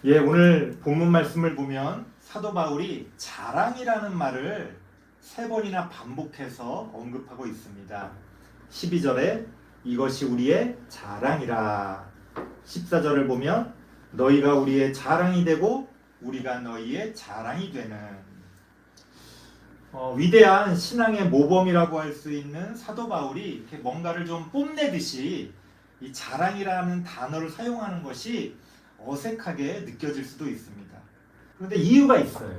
예, 오늘 본문 말씀을 보면 사도 바울이 자랑이라는 말을 3번이나 반복해서 언급하고 있습니다. 12절에 이것이 우리의 자랑이라. 14절을 보면 너희가 우리의 자랑이 되고 우리가 너희의 자랑이 되는, 위대한 신앙의 모범이라고 할 수 있는 사도 바울이 이렇게 뭔가를 좀 뽐내듯이 이 자랑이라는 단어를 사용하는 것이 어색하게 느껴질 수도 있습니다. 그런데 이유가 있어요.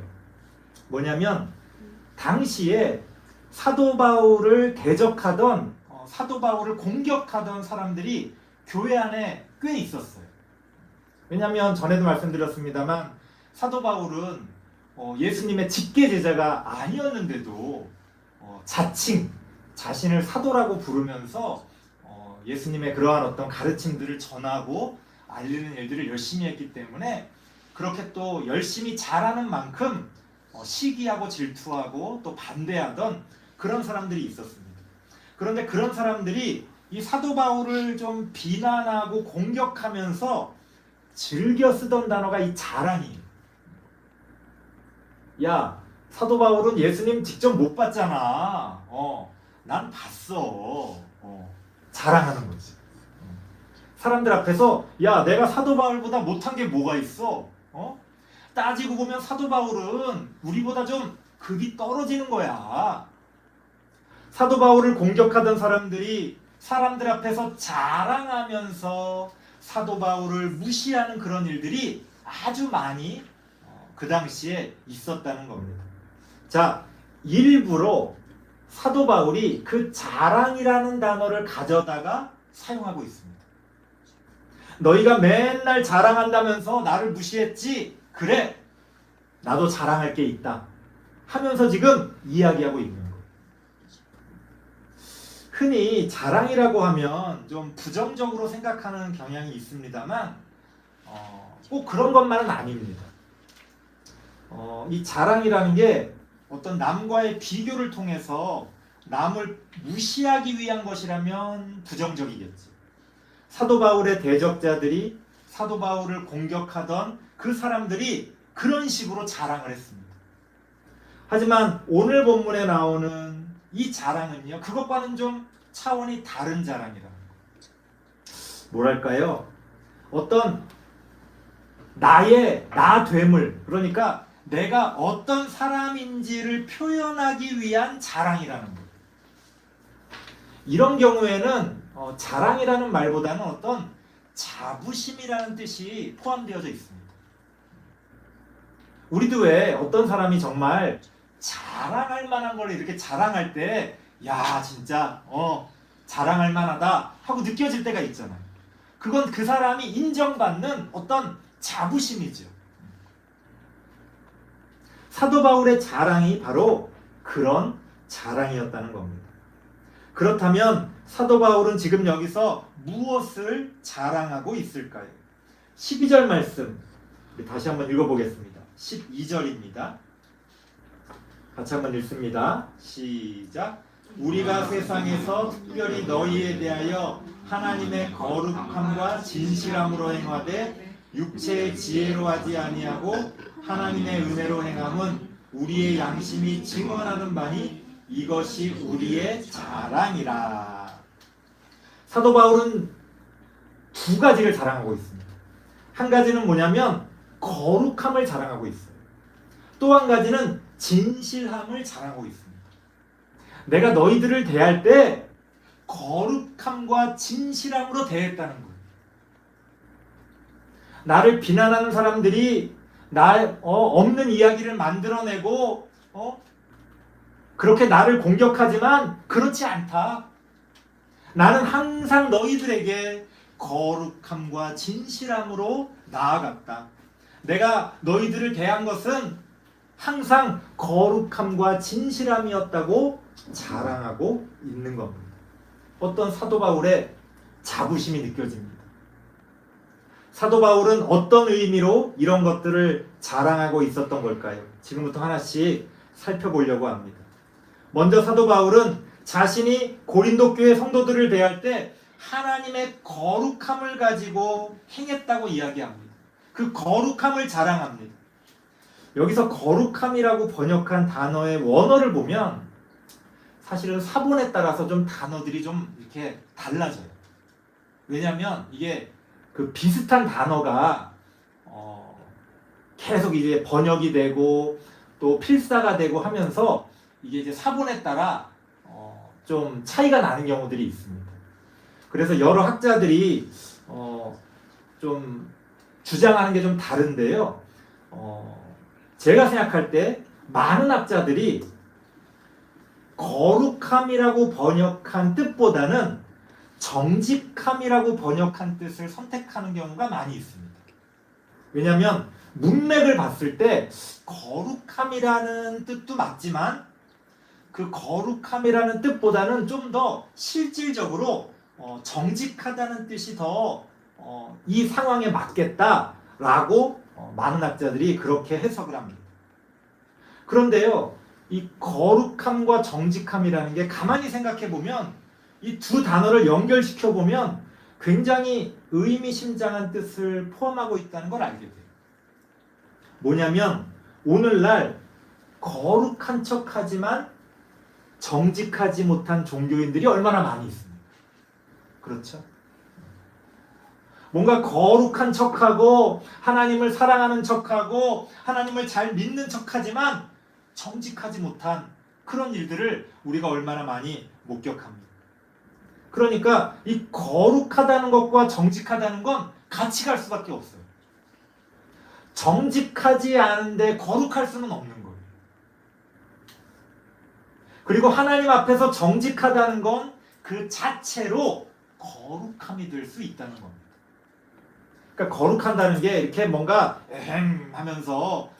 뭐냐면 당시에 사도 바울을 대적하던, 사도 바울을 공격하던 사람들이 교회 안에 꽤 있었어요. 왜냐하면 전에도 말씀드렸습니다만 사도 바울은 예수님의 직계 제자가 아니었는데도 자칭 자신을 사도라고 부르면서 예수님의 그러한 어떤 가르침들을 전하고 알리는 일들을 열심히 했기 때문에 그렇게 또 열심히 잘하는 만큼 시기하고 질투하고 또 반대하던 그런 사람들이 있었습니다. 그런데 그런 사람들이 이 사도 바울을 좀 비난하고 공격하면서 즐겨 쓰던 단어가 이 자랑이에요. 야, 사도 바울은 예수님 직접 못 봤잖아. 난 봤어. 자랑하는 거지. 사람들 앞에서 야, 내가 사도 바울보다 못한 게 뭐가 있어? 따지고 보면 사도 바울은 우리보다 좀 급이 떨어지는 거야. 사도 바울을 공격하던 사람들이 사람들 앞에서 자랑하면서 사도 바울을 무시하는 그런 일들이 아주 많이 그 당시에 있었다는 겁니다. 자, 일부러 사도 바울이 그 자랑이라는 단어를 가져다가 사용하고 있습니다. 너희가 맨날 자랑한다면서 나를 무시했지? 그래, 나도 자랑할 게 있다 하면서 지금 이야기하고 있는 거예요. 흔히 자랑이라고 하면 좀 부정적으로 생각하는 경향이 있습니다만 꼭 그런 것만은 아닙니다. 이 자랑이라는 게 어떤 남과의 비교를 통해서 남을 무시하기 위한 것이라면 부정적이겠지. 사도 바울의 대적자들이 사도 바울을 공격하던 그 사람들이 그런 식으로 자랑을 했습니다. 하지만 오늘 본문에 나오는 이 자랑은요, 그것과는 좀 차원이 다른 자랑이라는 거예요. 뭐랄까요? 어떤 나의 나됨을, 그러니까 내가 어떤 사람인지를 표현하기 위한 자랑이라는 거예요. 이런 경우에는 자랑이라는 말보다는 어떤 자부심이라는 뜻이 포함되어져 있습니다. 우리도 왜 어떤 사람이 정말 자랑할 만한 걸 이렇게 자랑할 때 야, 진짜 자랑할 만하다 하고 느껴질 때가 있잖아요. 그건 그 사람이 인정받는 어떤 자부심이죠. 사도 바울의 자랑이 바로 그런 자랑이었다는 겁니다. 그렇다면 사도 바울은 지금 여기서 무엇을 자랑하고 있을까요? 12절 말씀 다시 한번 읽어보겠습니다. 12절입니다. 같이 한번 읽습니다. 시작. 우리가 세상에서 특별히 너희에 대하여 하나님의 거룩함과 진실함으로 행하되 육체의 지혜로 하지 아니하고 하나님의 은혜로 행함은 우리의 양심이 증언하는 바니 이것이 우리의 자랑이라. 사도 바울은 두 가지를 자랑하고 있습니다. 한 가지는 뭐냐면 거룩함을 자랑하고 있어요. 또 한 가지는 진실함을 자랑하고 있습니다. 내가 너희들을 대할 때 거룩함과 진실함으로 대했다는 거예요. 나를 비난하는 사람들이 없는 이야기를 만들어내고 그렇게 나를 공격하지만 그렇지 않다. 나는 항상 너희들에게 거룩함과 진실함으로 나아갔다. 내가 너희들을 대한 것은 항상 거룩함과 진실함이었다고 자랑하고 있는 겁니다. 어떤 사도 바울의 자부심이 느껴집니다. 사도 바울은 어떤 의미로 이런 것들을 자랑하고 있었던 걸까요? 지금부터 하나씩 살펴보려고 합니다. 먼저 사도 바울은 자신이 고린도 교회 성도들을 대할 때 하나님의 거룩함을 가지고 행했다고 이야기합니다. 그 거룩함을 자랑합니다. 여기서 거룩함이라고 번역한 단어의 원어를 보면 사실은 사본에 따라서 좀 단어들이 좀 이렇게 달라져요. 왜냐하면 이게 그 비슷한 단어가 계속 이제 번역이 되고 또 필사가 되고 하면서 이게 이제 사본에 따라 좀 차이가 나는 경우들이 있습니다. 그래서 여러 학자들이 좀 주장하는 게 좀 다른데요. 제가 생각할 때 많은 학자들이 거룩함이라고 번역한 뜻보다는 정직함이라고 번역한 뜻을 선택하는 경우가 많이 있습니다. 왜냐하면 문맥을 봤을 때 거룩함이라는 뜻도 맞지만 그 거룩함이라는 뜻보다는 좀 더 실질적으로 정직하다는 뜻이 더 이 상황에 맞겠다라고 많은 학자들이 그렇게 해석을 합니다. 그런데요, 이 거룩함과 정직함이라는 게 가만히 생각해 보면 이 두 단어를 연결시켜 보면 굉장히 의미심장한 뜻을 포함하고 있다는 걸 알게 돼요. 뭐냐면 오늘날 거룩한 척하지만 정직하지 못한 종교인들이 얼마나 많이 있습니까? 그렇죠? 뭔가 거룩한 척하고 하나님을 사랑하는 척하고 하나님을 잘 믿는 척하지만 정직하지 못한 그런 일들을 우리가 얼마나 많이 목격합니다. 그러니까 이 거룩하다는 것과 정직하다는 건 같이 갈 수밖에 없어요. 정직하지 않은데 거룩할 수는 없는 거예요. 그리고 하나님 앞에서 정직하다는 건 그 자체로 거룩함이 될 수 있다는 겁니다. 그러니까 거룩한다는 게 이렇게 뭔가 에헴 하면서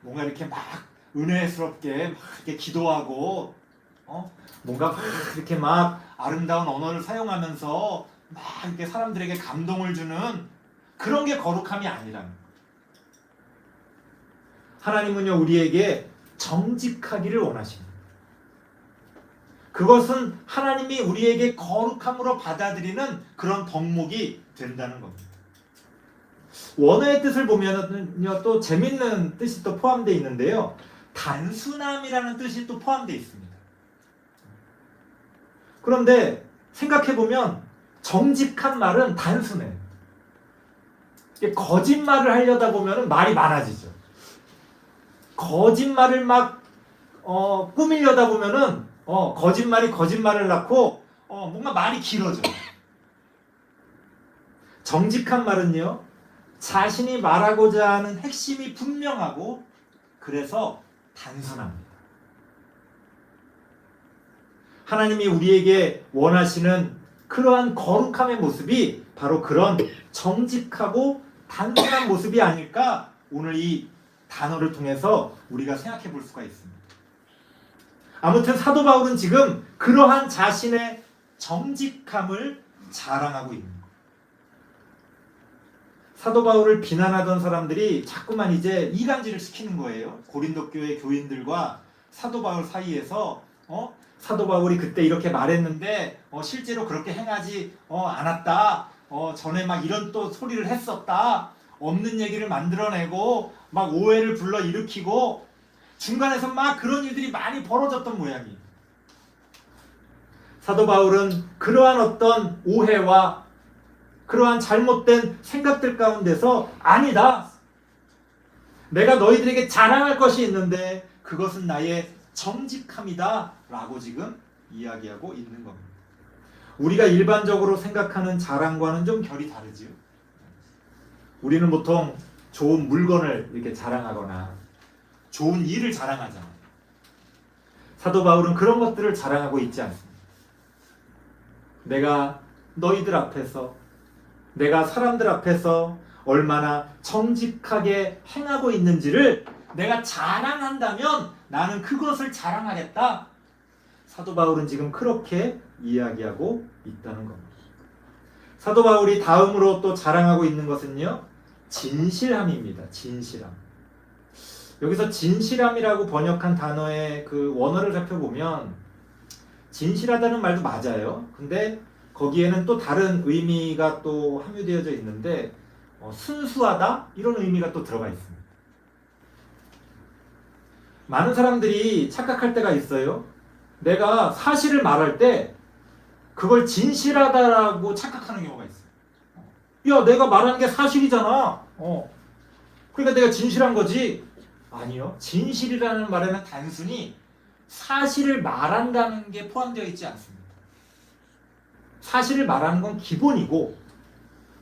뭔가 이렇게 막 은혜스럽게 막 이렇게 기도하고 뭔가 막 이렇게 막 아름다운 언어를 사용하면서 막 이렇게 사람들에게 감동을 주는 그런 게 거룩함이 아니라는 거예요. 하나님은요 우리에게 정직하기를 원하십니다. 그것은 하나님이 우리에게 거룩함으로 받아들이는 그런 덕목이 된다는 겁니다. 원어의 뜻을 보면요 또 재밌는 뜻이 또 포함되어 있는데요. 단순함이라는 뜻이 또 포함되어 있습니다. 그런데 생각해보면 정직한 말은 단순해요. 거짓말을 하려다 보면 말이 많아지죠. 거짓말을 막 꾸미려다 보면은 거짓말이 거짓말을 낳고 뭔가 말이 길어져. 정직한 말은요 자신이 말하고자 하는 핵심이 분명하고 그래서 단순합니다. 하나님이 우리에게 원하시는 그러한 거룩함의 모습이 바로 그런 정직하고 단순한 모습이 아닐까 오늘 이 단어를 통해서 우리가 생각해 볼 수가 있습니다. 아무튼 사도 바울은 지금 그러한 자신의 정직함을 자랑하고 있는 거예요. 사도 바울을 비난하던 사람들이 자꾸만 이제 이간질을 시키는 거예요. 고린도 교회 교인들과 사도 바울 사이에서 사도 바울이 그때 이렇게 말했는데 실제로 그렇게 행하지 않았다. 전에 막 이런 또 소리를 했었다. 없는 얘기를 만들어내고 막 오해를 불러일으키고 중간에서 막 그런 일들이 많이 벌어졌던 모양이에요. 사도 바울은 그러한 어떤 오해와 그러한 잘못된 생각들 가운데서 아니다. 내가 너희들에게 자랑할 것이 있는데 그것은 나의 정직함이다 라고 지금 이야기하고 있는 겁니다. 우리가 일반적으로 생각하는 자랑과는 좀 결이 다르지요. 우리는 보통 좋은 물건을 이렇게 자랑하거나 좋은 일을 자랑하잖아요. 사도 바울은 그런 것들을 자랑하고 있지 않습니다. 내가 너희들 앞에서 내가 사람들 앞에서 얼마나 정직하게 행하고 있는지를 내가 자랑한다면 나는 그것을 자랑하겠다. 사도 바울은 지금 그렇게 이야기하고 있다는 겁니다. 사도 바울이 다음으로 또 자랑하고 있는 것은요. 진실함입니다. 진실함. 여기서 진실함이라고 번역한 단어의 그 원어를 살펴보면 진실하다는 말도 맞아요. 근데 거기에는 또 다른 의미가 또 함유되어져 있는데 순수하다 이런 의미가 또 들어가 있습니다. 많은 사람들이 착각할 때가 있어요. 내가 사실을 말할 때 그걸 진실하다라고 착각하는 경우가 있어요. 야, 내가 말하는 게 사실이잖아. 그러니까 내가 진실한 거지. 아니요. 진실이라는 말에는 단순히 사실을 말한다는 게 포함되어 있지 않습니다. 사실을 말하는 건 기본이고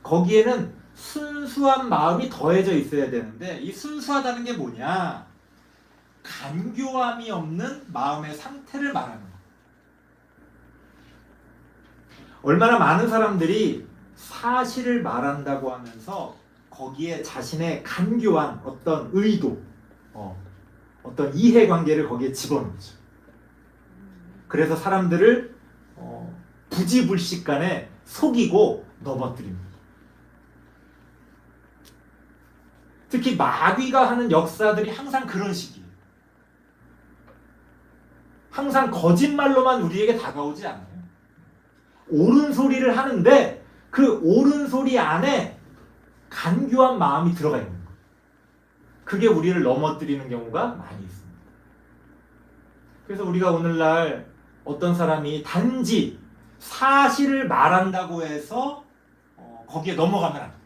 거기에는 순수한 마음이 더해져 있어야 되는데 이 순수하다는 게 뭐냐? 간교함이 없는 마음의 상태를 말하는 거. 얼마나 많은 사람들이 사실을 말한다고 하면서 거기에 자신의 간교한 어떤 의도, 어떤 이해관계를 거기에 집어넣죠. 그래서 사람들을 부지불식간에 속이고 넘어뜨립니다. 특히 마귀가 하는 역사들이 항상 그런 식이에요. 항상 거짓말로만 우리에게 다가오지 않아요. 옳은 소리를 하는데 그 옳은 소리 안에 간교한 마음이 들어가 있는 거예요. 그게 우리를 넘어뜨리는 경우가 많이 있습니다. 그래서 우리가 오늘날 어떤 사람이 단지 사실을 말한다고 해서 거기에 넘어가면 안 돼요.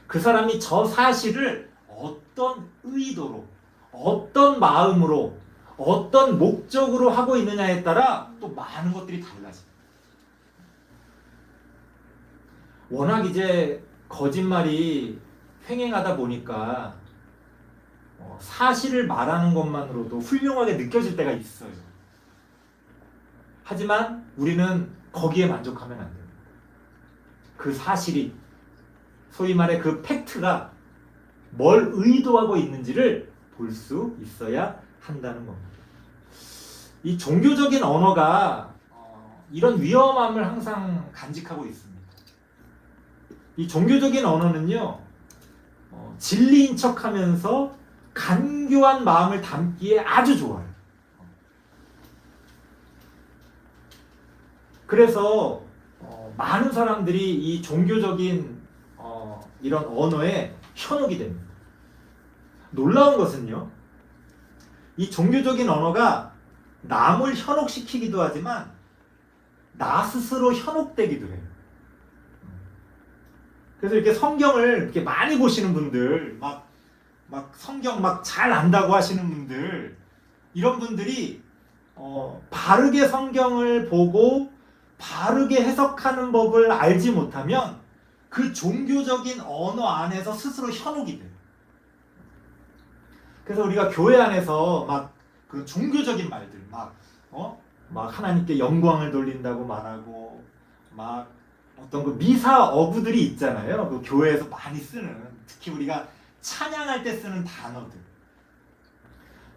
그 사람이 저 사실을 어떤 의도로, 어떤 마음으로, 어떤 목적으로 하고 있느냐에 따라 또 많은 것들이 달라져요. 워낙 이제 거짓말이 횡행하다 보니까 사실을 말하는 것만으로도 훌륭하게 느껴질 때가 있어요. 하지만 우리는 거기에 만족하면 안 돼요. 그 사실이 소위 말해 그 팩트가 뭘 의도하고 있는지를 볼 수 있어야 한다는 겁니다. 이 종교적인 언어가 이런 위험함을 항상 간직하고 있습니다. 이 종교적인 언어는요, 진리인 척하면서 간교한 마음을 담기에 아주 좋아요. 그래서 많은 사람들이 이 종교적인 이런 언어에 현혹이 됩니다. 놀라운 것은요, 이 종교적인 언어가 남을 현혹시키기도 하지만 나 스스로 현혹되기도 해요. 그래서 이렇게 성경을 이렇게 많이 보시는 분들, 막 성경 막 잘 안다고 하시는 분들, 이런 분들이 바르게 성경을 보고 바르게 해석하는 법을 알지 못하면 그 종교적인 언어 안에서 스스로 현혹이 돼요. 그래서 우리가 교회 안에서 막 그 종교적인 말들, 막 하나님께 영광을 돌린다고 말하고, 막 어떤 그 미사 어구들이 있잖아요. 그 교회에서 많이 쓰는, 특히 우리가 찬양할 때 쓰는 단어들.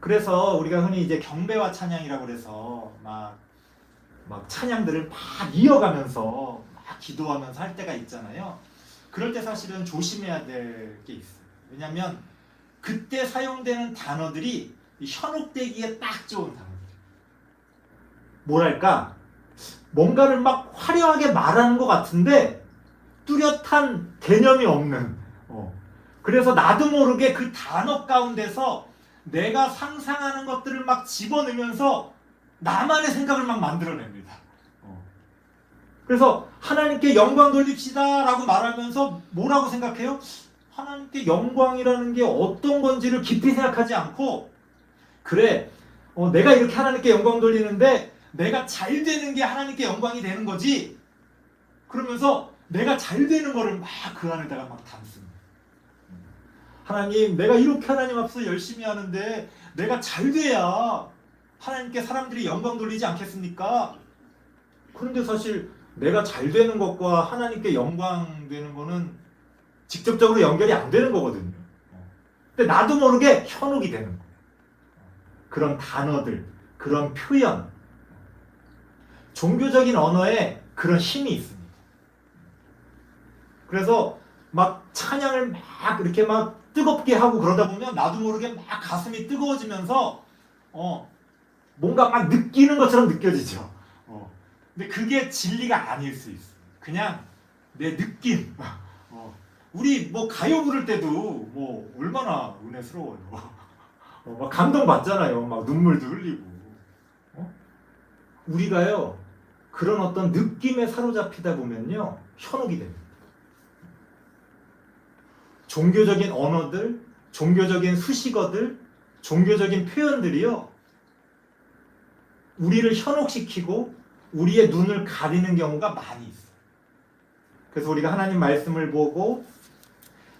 그래서 우리가 흔히 이제 경배와 찬양이라고 그래서 막 찬양들을 막 이어가면서 막 기도하면서 할 때가 있잖아요. 그럴 때 사실은 조심해야 될 게 있어요. 왜냐하면 그때 사용되는 단어들이 현혹되기에 딱 좋은 단어들. 뭐랄까, 뭔가를 막 화려하게 말하는 것 같은데 뚜렷한 개념이 없는. 그래서 나도 모르게 그 단어 가운데서 내가 상상하는 것들을 막 집어넣으면서 나만의 생각을 막 만들어냅니다. 그래서 하나님께 영광 돌립시다 라고 말하면서 뭐라고 생각해요? 하나님께 영광이라는 게 어떤 건지를 깊이 생각하지 않고, 그래, 내가 이렇게 하나님께 영광 돌리는데 내가 잘 되는 게 하나님께 영광이 되는 거지. 그러면서 내가 잘 되는 거를 막 그 안에다가 막 담습니다. 하나님, 내가 이렇게 하나님 앞에서 열심히 하는데 내가 잘 돼야 하나님께 사람들이 영광 돌리지 않겠습니까? 그런데 사실 내가 잘 되는 것과 하나님께 영광 되는 거는 직접적으로 연결이 안 되는 거거든요. 근데 나도 모르게 현혹이 되는 거예요. 그런 단어들, 그런 표현. 종교적인 언어에 그런 힘이 있습니다. 그래서 막 찬양을 막 이렇게 막 뜨겁게 하고 그러다 보면 나도 모르게 막 가슴이 뜨거워지면서 뭔가 막 느끼는 것처럼 느껴지죠. 근데 그게 진리가 아닐 수 있어요. 그냥 내 느낌. 우리 뭐 가요 부를 때도 뭐 얼마나 은혜스러워요. 막 감동받잖아요. 막 눈물도 흘리고. 우리가요 그런 어떤 느낌에 사로잡히다 보면요 현혹이 됩니다. 종교적인 언어들, 종교적인 수식어들, 종교적인 표현들이요 우리를 현혹시키고 우리의 눈을 가리는 경우가 많이 있어요. 그래서 우리가 하나님 말씀을 보고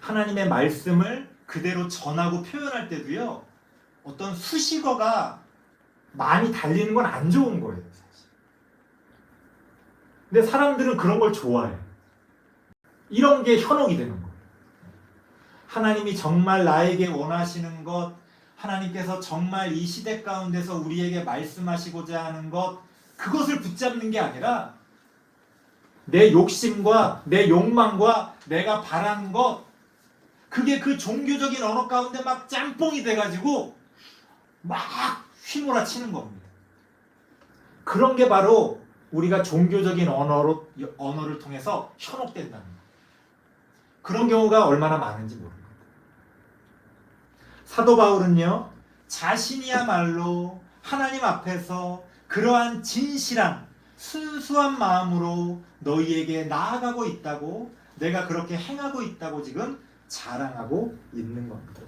하나님의 말씀을 그대로 전하고 표현할 때도요 어떤 수식어가 많이 달리는 건 안 좋은 거예요, 사실. 근데 사람들은 그런 걸 좋아해요. 이런 게 현혹이 되는 거예요. 하나님이 정말 나에게 원하시는 것, 하나님께서 정말 이 시대 가운데서 우리에게 말씀하시고자 하는 것, 그것을 붙잡는 게 아니라 내 욕심과 내 욕망과 내가 바라는 것, 그게 그 종교적인 언어 가운데 막 짬뽕이 돼가지고 막 휘몰아치는 겁니다. 그런 게 바로 우리가 종교적인 언어를 통해서 현혹된다는 거예요. 그런 경우가 얼마나 많은지 모릅니다. 사도 바울은요 자신이야말로 하나님 앞에서 그러한 진실한 순수한 마음으로 너희에게 나아가고 있다고, 내가 그렇게 행하고 있다고 지금 자랑하고 있는 겁니다.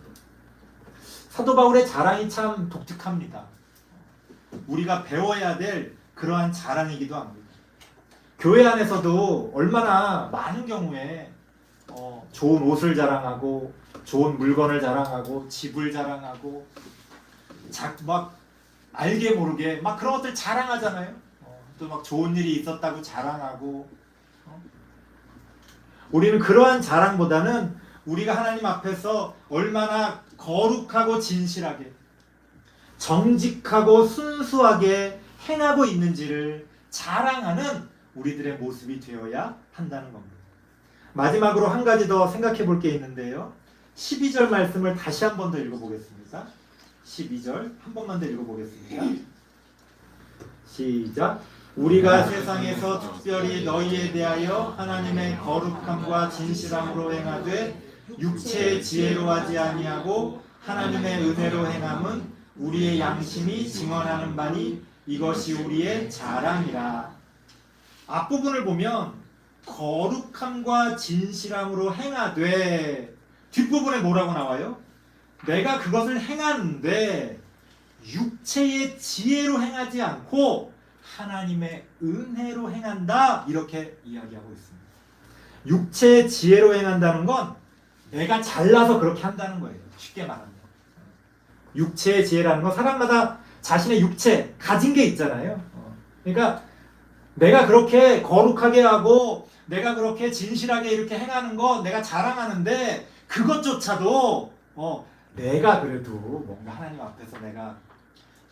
사도 바울의 자랑이 참 독특합니다. 우리가 배워야 될 그러한 자랑이기도 합니다. 교회 안에서도 얼마나 많은 경우에 좋은 옷을 자랑하고 좋은 물건을 자랑하고 집을 자랑하고 막 알게 모르게 막 그런 것들 자랑하잖아요. 또 막 좋은 일이 있었다고 자랑하고. 우리는 그러한 자랑보다는 우리가 하나님 앞에서 얼마나 거룩하고 진실하게 정직하고 순수하게 행하고 있는지를 자랑하는 우리들의 모습이 되어야 한다는 겁니다. 마지막으로 한 가지 더 생각해 볼 게 있는데요. 12절 말씀을 다시 한 번 더 읽어보겠습니다. 12절 한 번만 더 읽어보겠습니다. 시작. 우리가 세상에서 특별히 너희에 대하여 하나님의 거룩함과 진실함으로 행하되 육체의 지혜로 하지 아니하고 하나님의 은혜로 행함은 우리의 양심이 증언하는 바니 이것이 우리의 자랑이라. 앞부분을 보면 거룩함과 진실함으로 행하되, 뒷부분에 뭐라고 나와요? 내가 그것을 행하는데 육체의 지혜로 행하지 않고 하나님의 은혜로 행한다, 이렇게 이야기하고 있습니다. 육체의 지혜로 행한다는 건 내가 잘나서 그렇게 한다는 거예요. 쉽게 말하면 육체의 지혜라는 건 사람마다 자신의 육체 가진 게 있잖아요. 그러니까 내가 그렇게 거룩하게 하고 내가 그렇게 진실하게 이렇게 행하는 거 내가 자랑하는데 그것조차도 내가 그래도 뭔가 하나님 앞에서 내가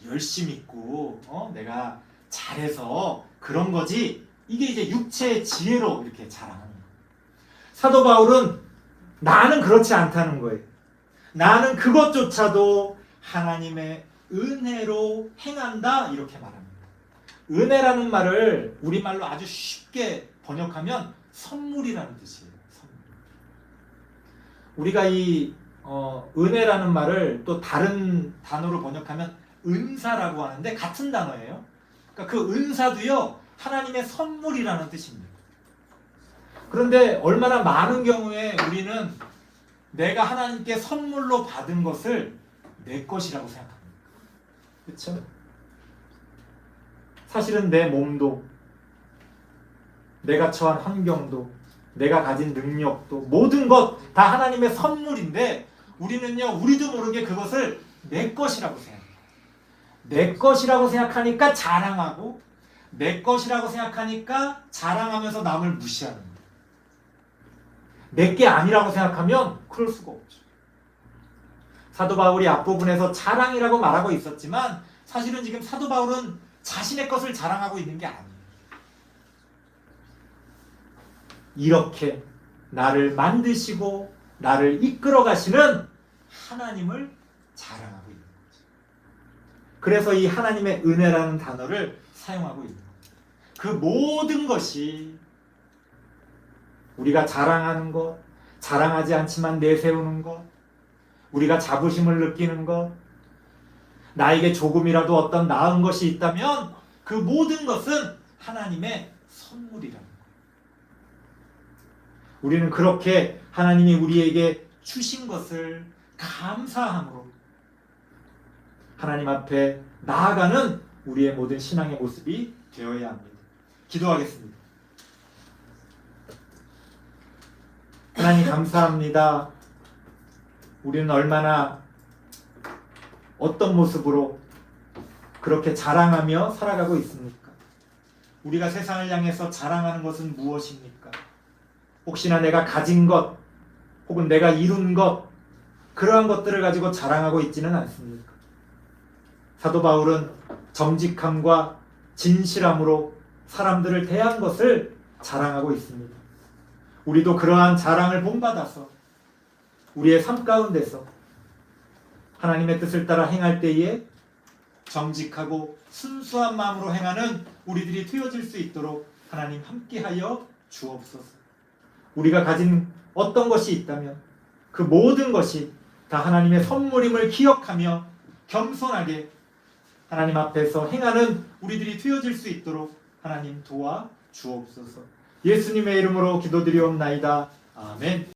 열심히 있고 내가 잘해서 그런 거지, 이게 이제 육체의 지혜로 이렇게 자랑하는 거예요. 사도 바울은 나는 그렇지 않다는 거예요. 나는 그것조차도 하나님의 은혜로 행한다, 이렇게 말합니다. 은혜라는 말을 우리말로 아주 쉽게 번역하면 선물이라는 뜻이에요. 선물. 우리가 이 은혜라는 말을 또 다른 단어로 번역하면 은사라고 하는데 같은 단어예요. 그러니까 그 은사도요 하나님의 선물이라는 뜻입니다. 그런데 얼마나 많은 경우에 우리는 내가 하나님께 선물로 받은 것을 내 것이라고 생각합니다. 그렇죠? 사실은 내 몸도, 내가 처한 환경도, 내가 가진 능력도, 모든 것 다 하나님의 선물인데 우리는요 우리도 모르게 그것을 내 것이라고 생각해요. 내 것이라고 생각하니까 자랑하고, 내 것이라고 생각하니까 자랑하면서 남을 무시하는 거예요. 내게 아니라고 생각하면 그럴 수가 없죠. 사도 바울이 앞부분에서 자랑이라고 말하고 있었지만 사실은 지금 사도 바울은 자신의 것을 자랑하고 있는 게 아니에요. 이렇게 나를 만드시고 나를 이끌어 가시는 하나님을 자랑하고 있는 거죠. 그래서 이 하나님의 은혜라는 단어를 사용하고 있는 거죠. 그 모든 것이 우리가 자랑하는 것, 자랑하지 않지만 내세우는 것, 우리가 자부심을 느끼는 것, 나에게 조금이라도 어떤 나은 것이 있다면 그 모든 것은 하나님의 선물이라는 거예요. 우리는 그렇게 하나님이 우리에게 주신 것을 감사함으로 하나님 앞에 나아가는 우리의 모든 신앙의 모습이 되어야 합니다. 기도하겠습니다. 하나님 감사합니다. 우리는 얼마나 어떤 모습으로 그렇게 자랑하며 살아가고 있습니까? 우리가 세상을 향해서 자랑하는 것은 무엇입니까? 혹시나 내가 가진 것 혹은 내가 이룬 것 그러한 것들을 가지고 자랑하고 있지는 않습니까? 사도 바울은 정직함과 진실함으로 사람들을 대한 것을 자랑하고 있습니다. 우리도 그러한 자랑을 본받아서 우리의 삶 가운데서 하나님의 뜻을 따라 행할 때에 정직하고 순수한 마음으로 행하는 우리들이 되어질 수 있도록 하나님 함께하여 주옵소서. 우리가 가진 어떤 것이 있다면 그 모든 것이 다 하나님의 선물임을 기억하며 겸손하게 하나님 앞에서 행하는 우리들이 되어질 수 있도록 하나님 도와 주옵소서. 예수님의 이름으로 기도드리옵나이다. 아멘.